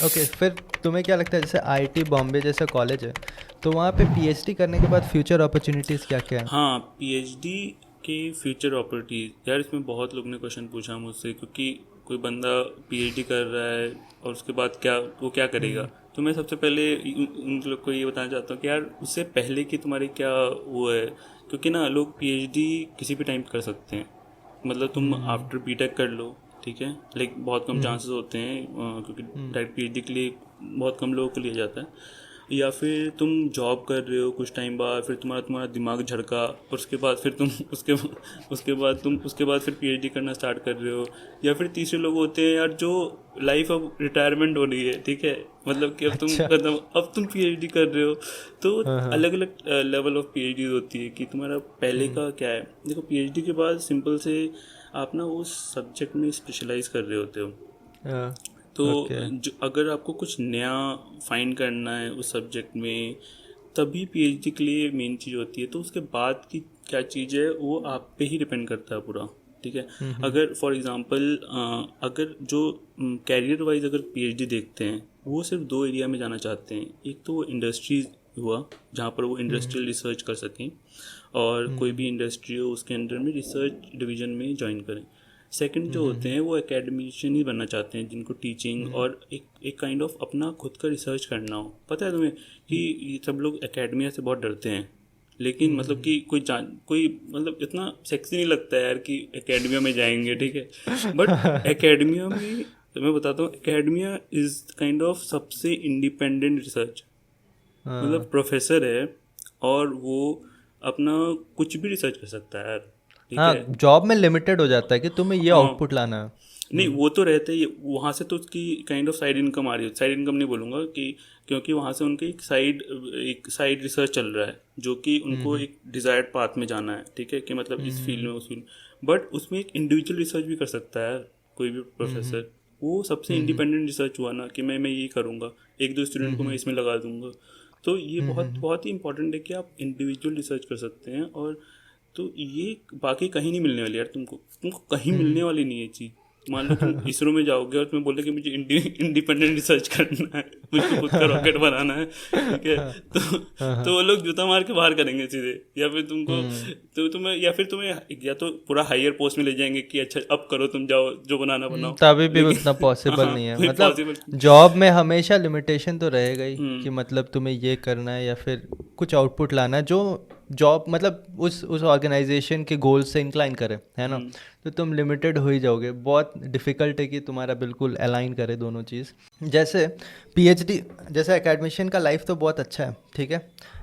Okay, फिर तुम्हें क्या लगता है, जैसे आईआईटी बॉम्बे जैसा कॉलेज है, तो वहाँ पे पीएचडी करने के बाद फ्यूचर अपॉर्चुनिटीज़ क्या क्या है? हाँ, पीएचडी के फ्यूचर अपॉर्चुनिटीज, यार इसमें बहुत लोग ने क्वेश्चन पूछा मुझसे, क्योंकि कोई बंदा पीएचडी कर रहा है और उसके बाद क्या वो क्या करेगा। हम्म। तो मैं सबसे पहले उन लोग को ये बताना चाहता हूँ कि यार उससे पहले की तुम्हारी क्या वो है, क्योंकि ना लोग पीएचडी किसी भी टाइम कर सकते हैं। मतलब तुम हम्म। आफ्टर बीटेक कर लो, ठीक है, लेकिन बहुत कम हम्म। चांसेस होते हैं, क्योंकि हम्म। डायरेक्ट पीएचडी के लिए बहुत कम लोगों को लिया जाता है। या फिर तुम जॉब कर रहे हो कुछ टाइम बाद, फिर तुम्हारा तुम्हारा दिमाग झड़का, और उसके बाद फिर तुम उसके बाद फिर पीएचडी करना स्टार्ट कर रहे हो। या फिर तीसरे लोग होते हैं यार जो लाइफ अब रिटायरमेंट हो रही है, ठीक है, मतलब कि अब तुम अच्छा। खत्म, अब तुम पीएचडी कर रहे हो। तो हाँ हाँ। अलग अलग लेवल ऑफ पीएचडी होती है कि तुम्हारा पहले हम्म। का क्या है। देखो, पीएचडी के बाद सिंपल से आप ना उस सब्जेक्ट में स्पेशलाइज कर रहे होते हो। तो ओके। जो अगर आपको कुछ नया फाइंड करना है उस सब्जेक्ट में, तभी पीएचडी के लिए मेन चीज़ होती है। तो उसके बाद की क्या चीज़ है वो आप पे ही डिपेंड करता है पूरा, ठीक है। हम्म। अगर फॉर एग्जांपल अगर जो कैरियर वाइज अगर पीएचडी देखते हैं, वो सिर्फ दो एरिया में जाना चाहते हैं। एक तो वो इंडस्ट्रीज हुआ, जहाँ पर वो हम्म। इंडस्ट्रियल रिसर्च कर सकें, और कोई हम्म। भी इंडस्ट्री हो उसके अंडर में रिसर्च डिवीजन में ज्वाइन करें। सेकंड जो होते हम्म। हैं वो एकेडमिशियन ही बनना चाहते हैं, जिनको टीचिंग हम्म। और एक काइंड ऑफ अपना खुद का रिसर्च करना हो। पता है तुम्हें कि ये सब लोग एकेडमिया से बहुत डरते हैं, लेकिन मतलब हम्म। कि कोई मतलब इतना सेक्सी नहीं लगता है यार कि एकेडमिया में जाएंगे, ठीक है। बट एकेडमिया में, तो मैं बताता हूँ, एकेडमिया इज काइंड ऑफ सबसे इंडिपेंडेंट रिसर्च। मतलब हाँ। प्रोफेसर है और वो अपना कुछ भी रिसर्च कर सकता है यार, ठीक हाँ, है। जॉब में लिमिटेड हो जाता है कि तुम्हें ये हाँ, आउटपुट लाना है। नहीं वो तो रहते ही वहाँ से, तो उसकी काइंड ऑफ साइड इनकम आ रही है। साइड इनकम नहीं बोलूँगा कि, क्योंकि वहाँ से उनकी एक साइड रिसर्च चल रहा है, जो कि उनको हम्म। एक डिज़ायर्ड पाथ में जाना है, ठीक है, कि मतलब इस फील्ड हम्म। में उस फील्ड। बट उसमें एक इंडिविजुअल रिसर्च भी कर सकता है कोई भी हम्म। प्रोफेसर। वो सबसे हम्म। इंडिपेंडेंट रिसर्च हुआ ना, कि मैं ये करूँगा, एक दो स्टूडेंट को मैं हम्म। इसमें लगा दूंगा। तो ये बहुत हम्म। बहुत ही इंपॉर्टेंट है कि आप इंडिविजुअल रिसर्च कर सकते हैं। और तो ये बाकी कहीं नहीं मिलने वाली यार, तुमको तुमको कहीं मिलने हम्म। वाली नहीं है चीज़। मान लो तुम इसरो में जाओगे और तुम्हें बोले कि मुझे इंडिपेंडेंट रिसर्च करना है, मुझको खुद का रॉकेट बनाना है, ठीक है, तो वो लोग जूता मार के बाहर करेंगे सीधे। या फिर तुमको, हम्म। तो तुम्हें या फिर तुम्हें या तो पूरा हायर पोस्ट में ले जाएंगे कि अच्छा अब करो, तुम जाओ जो बनाना बनाओ। तभी भी उतना लेकिन पॉसिबल हाँ, नहीं है, कोई मतलब पॉसिबल। जॉब में हमेशा लिमिटेशन तो रहेगा ही हम्म। कि मतलब तुम्हें ये करना है या फिर कुछ आउटपुट लाना है जो जॉब मतलब उस ऑर्गेनाइजेशन के गोल से इंक्लाइन करे, है ना। हम्म। तो तुम लिमिटेड हो ही जाओगे, बहुत डिफ़िकल्ट है कि तुम्हारा बिल्कुल अलाइन करे दोनों चीज़। जैसे पीएचडी, जैसे एकेडमिशियन का लाइफ तो बहुत अच्छा है, ठीक है,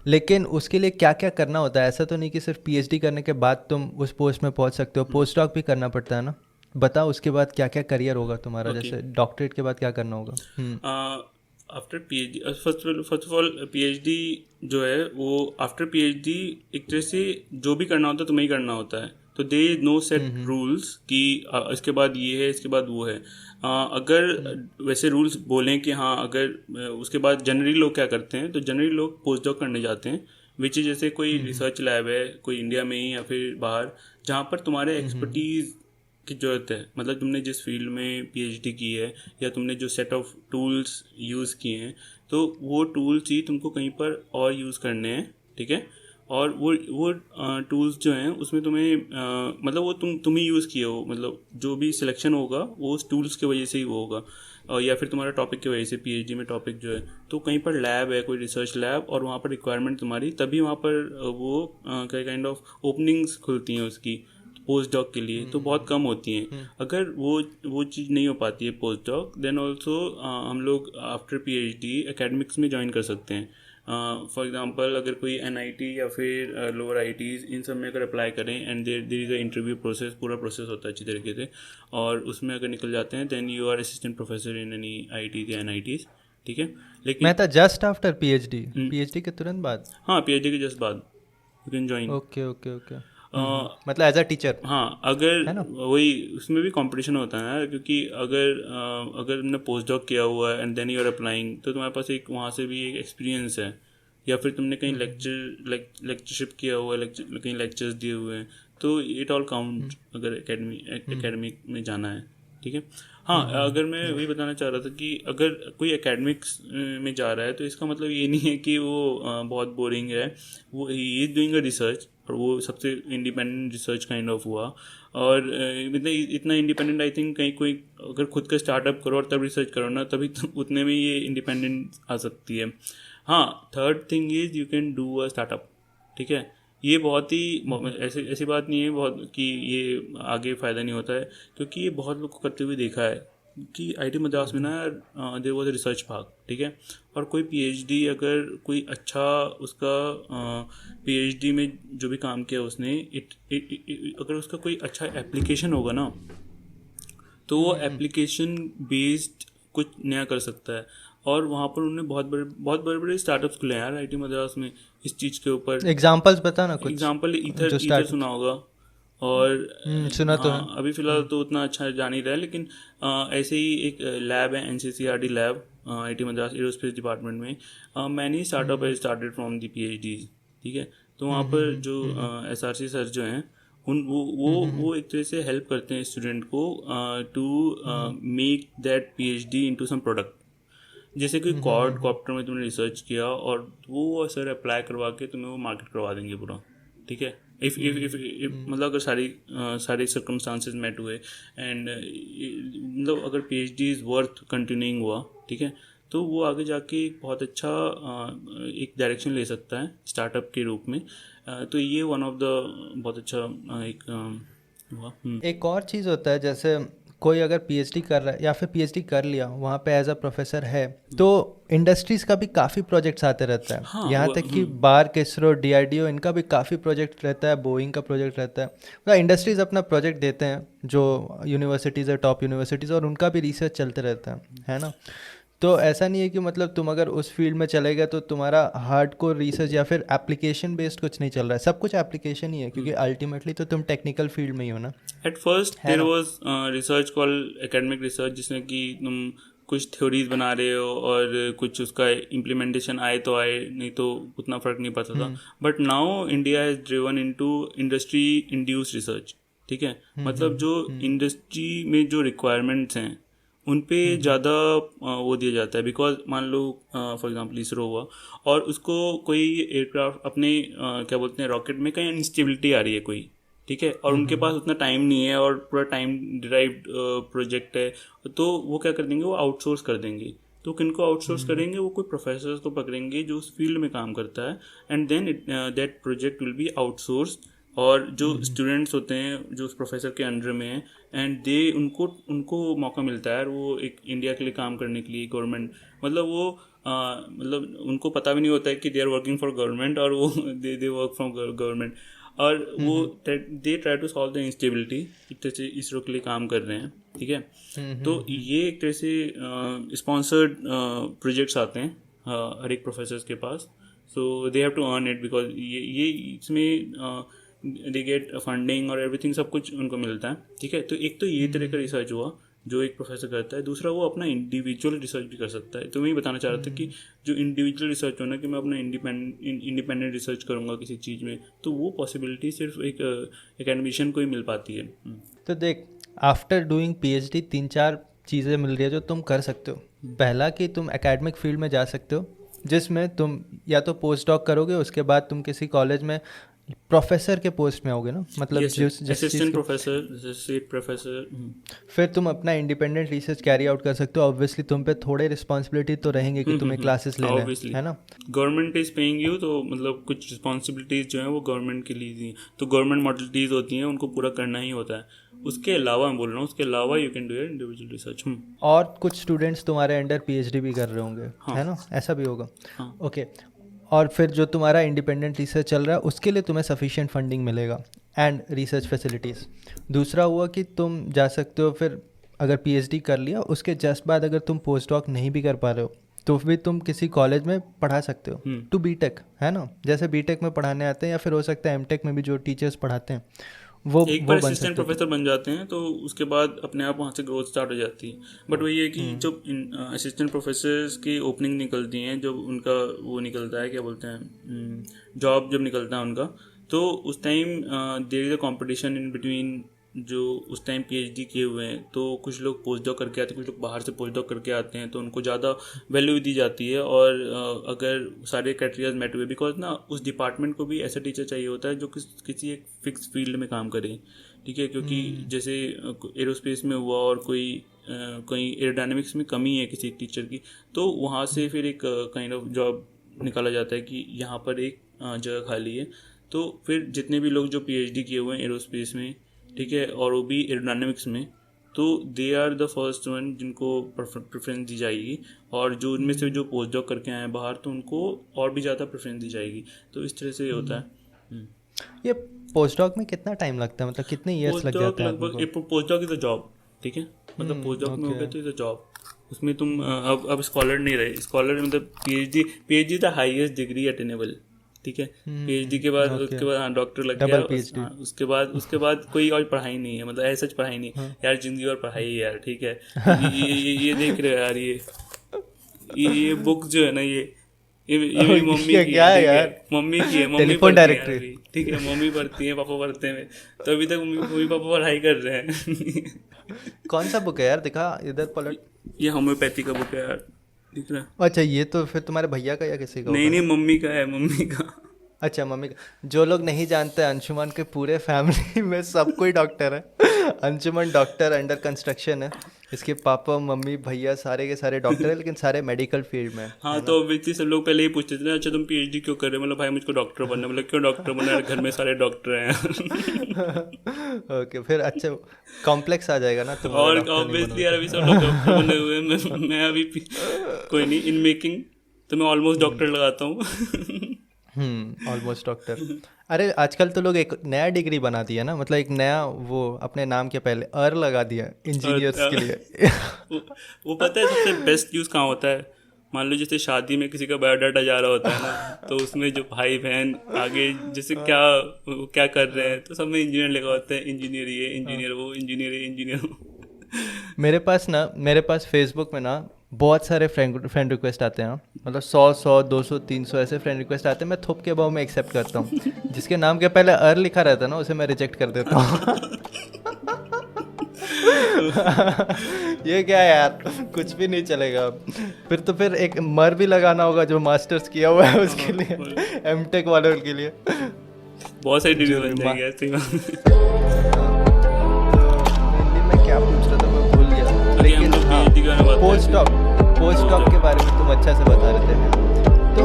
लेकिन उसके लिए क्या क्या करना होता है? ऐसा तो नहीं कि सिर्फ पीएचडी करने के बाद तुम उस पोस्ट में पहुंच सकते हो, पोस्ट डॉक भी करना पड़ता है ना। बताओ उसके बाद क्या क्या करियर होगा तुम्हारा, ओके। जैसे डॉक्टरेट के बाद क्या करना होगा? Hmm. After PhD, first of all PhD जो है वो, आफ्टर पीएचडी एक तरह से जो भी करना होता है तुम्हें ही करना होता है। तो they know set hmm. Rules कि इसके बाद ये है, इसके बाद वो है। अगर वैसे रूल्स बोलें कि हाँ, अगर उसके बाद जनरली लोग क्या करते हैं, तो जनरली लोग पोस्ट डॉक करने जाते हैं, विच इज जैसे कोई हम्म। रिसर्च लैब है कोई इंडिया में ही या फिर बाहर, जहाँ पर तुम्हारे हम्म। एक्सपर्टीज की ज़रूरत है। मतलब तुमने जिस फील्ड में पीएचडी की है, या तुमने जो सेट ऑफ टूल्स यूज़ किए हैं, तो वो टूल्स ही तुमको कहीं पर और यूज़ करने हैं, ठीक है। और वो टूल्स जो हैं उसमें तुम्हें मतलब वो तुम ही यूज़ किए हो, मतलब जो भी सिलेक्शन होगा वो उस टूल्स की वजह से ही वो होगा। और या फिर तुम्हारा टॉपिक की वजह से, पीएचडी में टॉपिक जो है, तो कहीं पर लैब है, कोई रिसर्च लैब, और वहाँ पर रिक्वायरमेंट तुम्हारी, तभी वहाँ पर वो काइंड ऑफ ओपनिंग्स खुलती हैं उसकी पोस्ट डॉक के लिए, तो बहुत कम होती हैं। हम्म। अगर वो चीज़ नहीं हो पाती है पोस्ट डॉक, देन ऑल्सो हम लोग आफ्टर पीएचडी एकेडमिक्स में ज्वाइन कर सकते हैं। फॉर एग्जांपल अगर कोई एनआईटी या फिर लोअर आईटीज़, इन सब में अगर अप्लाई करें, and there is a interview process, पूरा प्रोसेस होता है अच्छी तरीके से, और उसमें अगर निकल जाते हैं, then you are assistant professor in any IITs या एनआईटीज़, ठीक है। मैं लेकिन था जस्ट आफ्टर पीएचडी, पीएचडी के तुरंत बाद। हाँ, पीएचडी के जस्ट बाद you can join. Okay okay okay. मतलब एज अ टीचर, हाँ, अगर है ना। वही, उसमें भी कंपटीशन होता है ना, क्योंकि अगर तुमने पोस्ट डॉक किया हुआ है and then you are applying, तो तुम्हारे पास एक वहाँ से भी एक एक्सपीरियंस है। या फिर तुमने कहीं लेक्चरशिप किया हुआ है, कहीं लेक्चर्स दिए हुए हैं, तो इट ऑल काउंट अगर एकेडमिक में जाना है, ठीक है। हाँ, अगर मैं वही बताना चाह रहा था कि अगर कोई एकेडमिक्स में जा रहा है तो इसका मतलब ये नहीं है कि वो बहुत बोरिंग है। वो he is doing a research, और वो सबसे इंडिपेंडेंट रिसर्च काइंड ऑफ हुआ। और मतलब इतना इंडिपेंडेंट आई थिंक कहीं कोई अगर खुद का स्टार्टअप करो और तब रिसर्च करो ना, तभी तो उतने में ये इंडिपेंडेंट आ सकती है। हाँ, third thing is you can do a startup, ठीक है। ये बहुत ही ऐसी ऐसी बात नहीं है बहुत कि ये आगे फ़ायदा नहीं होता है, क्योंकि ये बहुत लोग को करते हुए देखा है कि आईटी मद्रास में ना there was a research park, ठीक है। और कोई पीएचडी अगर कोई अच्छा उसका पीएचडी में जो भी काम किया उसने अगर उसका कोई अच्छा एप्लीकेशन होगा ना, तो वो एप्लीकेशन बेस्ड कुछ नया कर सकता है। और वहाँ पर उन्होंने बहुत बड़े बड़े स्टार्टअप्स खुले हैं यार आईटी मद्रास में इस चीज़ के ऊपर। एग्जाम्पल्स बता ना कुछ एग्जाम्पल ईथर जो ईथर स्टार्ट। सुना होगा। और सुना तो है। हाँ, अभी फ़िलहाल तो उतना अच्छा जा नहीं रहा है, लेकिन ऐसे ही एक लैब है NCCRT lab IIT Madras aerospace department में। मैनी स्टार्टअप है स्टार्टेड फ्रॉम दी पीएचडी, ठीक है। तो वहाँ पर जो एसआरसी सर जो हैं उन वो एक तरह से हेल्प करते हैं स्टूडेंट को to make that PhD into some product. जैसे कि क्वाड कॉप्टर में तुमने रिसर्च किया और वो सर अप्लाई करवा के तुम्हें वो मार्केट करवा देंगे पूरा, ठीक है। इफ मतलब अगर सारी सर्कमस्टांसेस मेट हुए एंड मतलब अगर पीएचडी इज़ वर्थ कंटिन्यूइंग हुआ, ठीक है, तो वो आगे जाके एक बहुत अच्छा एक डायरेक्शन ले सकता है स्टार्टअप के रूप में। तो ये वन ऑफ द बहुत अच्छा एक हुआ। एक और चीज़ होता है, जैसे कोई अगर पीएचडी कर रहा है या फिर पीएचडी कर लिया वहाँ पे एज अ प्रोफेसर है, तो इंडस्ट्रीज़ का भी काफ़ी प्रोजेक्ट्स आते रहता है। हाँ, यहाँ तक कि बार्क, इसरो, डीआरडीओ, इनका भी काफ़ी प्रोजेक्ट रहता है, बोइंग का प्रोजेक्ट रहता है। मतलब इंडस्ट्रीज़ अपना प्रोजेक्ट देते हैं जो यूनिवर्सिटीज़ है, टॉप यूनिवर्सिटीज़, और उनका भी रिसर्च चलते रहता है ना। तो ऐसा नहीं है कि मतलब तुम अगर उस फील्ड में चले गए तो तुम्हारा हार्डकोर रिसर्च या फिर एप्लीकेशन बेस्ड कुछ नहीं चल रहा है, सब कुछ एप्लीकेशन ही है, क्योंकि अल्टीमेटली तो तुम टेक्निकल फील्ड में ही हो ना। एट फर्स्ट है देर ना। Was research called academic research, जिसमें कि तुम कुछ थ्योरीज बना रहे हो और कुछ उसका इम्प्लीमेंटेशन आए तो आए, नहीं तो उतना फर्क नहीं पड़ता था। But now India has driven into industry induced research, ठीक है। मतलब जो इंडस्ट्री में जो रिक्वायरमेंट्स हैं उन पे ज़्यादा वो दिया जाता है। बिकॉज मान लो फॉर एग्जांपल इसरो हुआ और उसको कोई एयरक्राफ्ट अपने क्या बोलते हैं रॉकेट में कहीं इंस्टेबिलिटी आ रही है कोई, ठीक है, और उनके पास उतना टाइम नहीं है और पूरा टाइम डिराइव्ड प्रोजेक्ट है, तो वो क्या कर देंगे, वो आउटसोर्स कर देंगे। तो किनको आउटसोर्स करेंगे, वो कोई प्रोफेसर को पकड़ेंगे जो उस फील्ड में काम करता है, and then that project will be outsourced. और जो स्टूडेंट्स होते हैं जो उस प्रोफेसर के अंडर में हैं, एंड दे उनको उनको मौका मिलता है, और वो एक इंडिया के लिए काम करने के लिए गवर्नमेंट, मतलब वो मतलब उनको पता भी नहीं होता है कि they are working for government, और वो दे वर्क फ्रॉम गवर्नमेंट, और वो they try to solve the instability. एक तरह से इसरो के लिए काम कर रहे हैं, ठीक है। तो ये एक तरह से स्पॉन्सर्ड प्रोजेक्ट्स आते हैं हर एक प्रोफेसर के पास। So they have to earn it, because ये इसमें दे गेट फंडिंग और एवरीथिंग, सब कुछ उनको मिलता है, ठीक है। तो एक तो ये तरह का रिसर्च हुआ जो एक प्रोफेसर करता है। दूसरा, वो अपना इंडिविजुअल रिसर्च भी कर सकता है। तो मैं ये बताना चाह रहा था कि जो इंडिविजुअल रिसर्च हो ना, कि मैं अपना इंडिपेंडेंट रिसर्च करूँगा किसी चीज़ में, तो वो पॉसिबिलिटी सिर्फ एक एकेडमिशियन को ही मिल पाती है। तो देख, आफ्टर डूइंग पीएचडी 3-4 चीज़ें मिल रही है जो तुम कर सकते हो। पहला कि तुम एकेडमिक फील्ड में जा सकते हो, जिसमें तुम या तो पोस्ट डॉक करोगे, उसके बाद तुम किसी कॉलेज में प्रोफेसर के पोस्ट में आओगे ना, मतलब जिस चीज़ असिस्टेंट को, प्रोफेसर, असिस्टेंट प्रोफेसर। फिर तुम अपना इंडिपेंडेंट रिसर्च कैरी आउट कर सकते हो। ऑब्वियसली तुम पे थोड़े रिस्पॉन्सिबिलिटी तो रहेंगे कि तुम्हें क्लासेस लेना ऑब्वियसली है ना। गवर्नमेंट इज पेइंग यू, तो मतलब कुछ रिस्पॉन्सिबिलिटीज जो है वो गवर्नमेंट के लिए दी, तो गवर्नमेंट मॉडलिटीज होती हैं, उनको पूरा करना ही होता है। उसके अलावा मैं बोल रहा हूँ, उसके अलावा you can do your individual research. और कुछ स्टूडेंट्स तुम्हारे अंडर पीएचडी भी कर रहे होंगे, है ना, ऐसा भी होगा। ओके। और फिर जो तुम्हारा इंडिपेंडेंट रिसर्च चल रहा है उसके लिए तुम्हें सफिशिएंट फंडिंग मिलेगा एंड रिसर्च फैसिलिटीज़। दूसरा हुआ कि तुम जा सकते हो, फिर अगर पीएचडी कर लिया उसके जस्ट बाद अगर तुम पोस्ट डॉक नहीं भी कर पा रहे हो तो भी तुम किसी कॉलेज में पढ़ा सकते हो टू बीटेक, है ना, जैसे बीटेक में पढ़ाने आते हैं, या फिर हो सकता है एमटेक में भी जो टीचर्स पढ़ाते हैं वो एक बार असिस्टेंट प्रोफेसर बन जाते हैं तो उसके बाद अपने आप वहाँ से ग्रोथ स्टार्ट हो जाती है। बट वही है कि जब असिस्टेंट प्रोफेसर्स की ओपनिंग निकलती हैं, जब उनका वो निकलता है, क्या बोलते हैं, जॉब जब निकलता है उनका, तो उस time there is a competition in between जो उस टाइम पीएचडी किए हुए हैं, तो कुछ लोग पोस्ट डॉक करके आते हैं, कुछ लोग बाहर से पोस्ट डॉक करके आते हैं, तो उनको ज़्यादा वैल्यू दी जाती है। और अगर सारे क्राइटेरियाज मेट हुए, बिकॉज ना उस डिपार्टमेंट को भी ऐसा टीचर चाहिए होता है जो किसी एक फिक्स फील्ड में काम करे, ठीक है। क्योंकि जैसे एरोस्पेस में हुआ और कहीं एरोडायनेमिक्स में कमी है किसी टीचर की, तो वहाँ से फिर एक काइंड ऑफ जॉब निकाला जाता है कि यहाँ पर एक जगह खाली है। तो फिर जितने भी लोग जो पीएचडी किए हुए हैं एरोस्पेस में, ठीक है, और वो भी एरोडायनेमिक्स में, तो they are the first one जिनको प्रेफरेंस दी जाएगी। और जो उनमें से जो पोस्ट डॉक करके आए हैं बाहर, तो उनको और भी ज़्यादा प्रेफरेंस दी जाएगी। तो इस तरह से होता है। ये पोस्ट डॉक में कितना टाइम लगता है, मतलब कितने ईयर्स लग जाते हैं आदमी को? Post doc is a job, ठीक है, मतलब पोस्ट डॉक में हो गया तो इज अ जॉब। उसमें तुम अब स्कॉलर नहीं रहे, स्कॉलर मतलब PhD the highest degree attainable, ठीक है। पीएचडी के बाद उसके बाद डॉक्टर लग गया। हाँ, उसके बाद कोई और पढ़ाई नहीं है, मतलब ऐसा पढ़ाई नहीं है यार, जिंदगी और पढ़ाई है यार, ठीक है। ये देख रहे हो यार, ये बुक जो है ना, ये मेरी मम्मी की क्या है यार? मम्मी की है, मम्मी टेलीफोन डायरेक्टरी, ठीक है। मम्मी पढ़ती है, पापा पढ़ते हैं, तो अभी तक मम्मी पापा पढ़ाई कर रहे हैं। कौन सा बुक है यार, दिखा इधर पलट। ये होम्योपैथी का बुक है यार, दिख रहा है? अच्छा, ये तो फिर तुम्हारे भैया का या किसी का? नहीं, मम्मी का है, मम्मी का। अच्छा, मम्मी का। जो लोग नहीं जानते, अंशुमन के पूरे फैमिली में सब कोई डॉक्टर है। अंशुमन डॉक्टर अंडर कंस्ट्रक्शन है, इसके पापा मम्मी भैया सारे के सारे डॉक्टर है, लेकिन सारे मेडिकल फील्ड में। हाँ, तो ऑब्वियसली सब लोग पहले ही पूछते थे ना, अच्छा तुम पीएचडी क्यों कर रहे हो? मतलब भाई मुझको डॉक्टर बनना। मतलब क्यों डॉक्टर बनना? घर में सारे डॉक्टर हैं। ओके, फिर अच्छा कॉम्प्लेक्स आ जाएगा ना तुम। और ऑब्वियसली यार अभी सब लोग डॉक्टर बने हुए हैं, मैं अभी कोई नहीं, इन मेकिंग, तो मैं ऑलमोस्ट डॉक्टर लगाता हूँ। Almost doctor. अरे आजकल तो लोग एक नया डिग्री बना दिया ना, मतलब एक नया वो अपने नाम के पहले अर लगा दिया इंजीनियर्स के लिए। वो पता है सबसे बेस्ट यूज़ कहाँ होता है? मान लो जैसे शादी में किसी का बायोडाटा जा रहा होता है ना, तो उसमें जो भाई बहन आगे जैसे क्या कर रहे हैं, तो सब में इंजीनियर लिखा होता है, इंजीनियर ये, इंजीनियर वो, इंजीनियर ये, इंजीनियर वो। मेरे पास फेसबुक में ना बहुत सारे फ्रेंड रिक्वेस्ट आते हैं, मतलब 100 200 300 ऐसे फ्रेंड रिक्वेस्ट आते हैं। मैं थुप के भाव में एक्सेप्ट करता हूँ। जिसके नाम के पहले अर लिखा रहता है ना, उसे मैं रिजेक्ट कर देता हूँ। ये क्या है यार, कुछ भी नहीं चलेगा। फिर एक मर भी लगाना होगा, जो मास्टर्स किया हुआ है उसके लिए, एमटेक वालों के लिए बहुत सारी डिग्री बन जाएगी ऐसी। मैं क्या पूछ रहा था, मैं भूल गया। लेकिन पोस्ट डॉक के बारे में तुम अच्छा से बता रहे थे, तो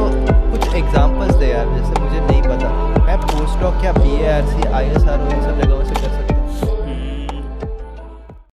कुछ एग्जांपल्स दे यार, जैसे मुझे नहीं पता। मैं पोस्ट डॉक क्या BARC ISRO इन सब जगहों से कर सकता हूँ?